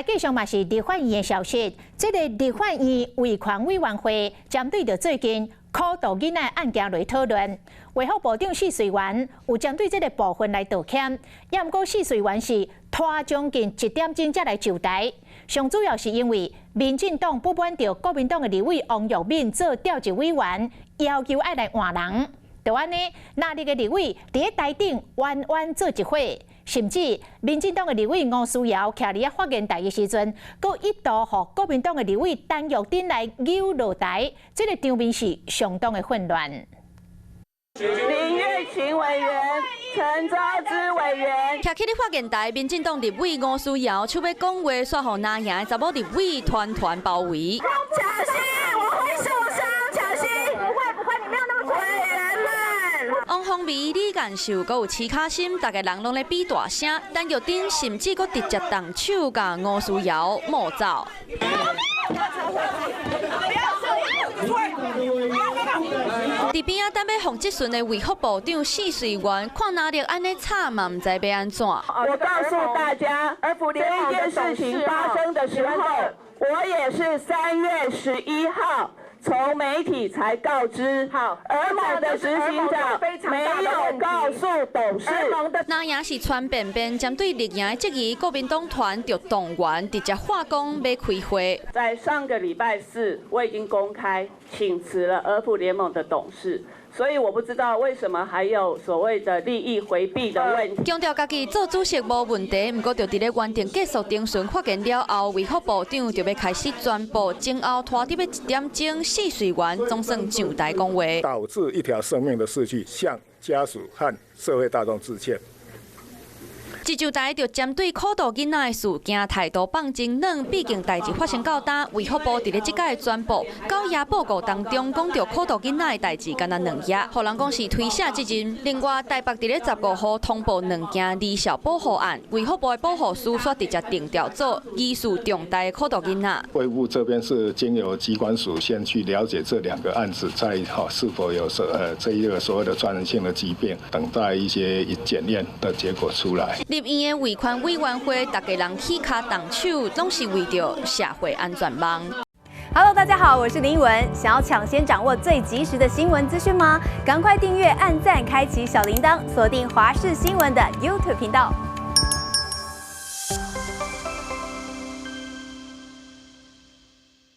来继续嘛是立法院的消息，这个立法院维权委员会针对着最近苦毒囡仔案件来讨论。卫福部长试水员有针对这个部分来道歉，也毋过试水员是拖将近1点钟才来就台。上主要是因为民进党不满着国民党的立委王玉敏做调集委员，要求爱来换人。就安尼，那里个立委伫咧台顶弯弯做一会。 甚至民进党的立委吴思瑶徛伫发言台的时阵，佫一度互国民党的立委陈玉珍来揪落台，这个场面是相当的混乱。林月琴委员、陈昭之委员徛起咧发言台，民进党立委吴思瑶手要讲话，煞互拿赢的查某立委团团包围。巧心，我会受伤，巧心，不会，你没有那么可怜。 王宏维、李干秀，佮有齐卡心，大家人拢咧比大声。陈玉珍甚至佮直接动手，甲吴思瑶骂走。伫边仔等要放质询的卫福部长试水员，看哪里安尼吵嘛，唔知要安怎。我告诉大家，这一件事情发生的时候，我也是3月11号。 从媒体才告知，儿盟的执行长没有告诉董事。那也是川便便针对立营的质疑，国民党团就动员直接化工要开会。在上个礼拜4，我已经公开请辞了儿福联盟的董事。 所以我不知道为什么还有所谓的利益回避的问题。强调家己做主席无问题，不过就伫咧原定结束聆讯发言了后，卫福部长就要开始宣布，前后拖到要1点钟，试水员总算上台讲话，导致一条生命的逝去，向家属和社会大众致歉。 一上台就针对苦毒囡仔的事件态度放真软，毕竟代志发生到呾，卫福部伫咧即届宣布9页报告当中讲到苦毒囡仔的代志，敢若2页，互人讲是推卸责任。另外，台北伫咧15号通报2件离校保护案，卫福部的保护司却直接定调做疑似重大的苦毒囡仔。卫福这边是经由机关署先去了解这2个案子，再是否有这一个所谓的传染性的疾病，等待一些检验的结果出来。 立院的维权委员会，大家人起卡动手，拢是为着社会安全网。Hello， 大家好，我是林依文。想要抢先掌握最及时的新闻资讯吗？赶快订阅、按赞、开启小铃铛，锁定华视新闻的 YouTube 频道。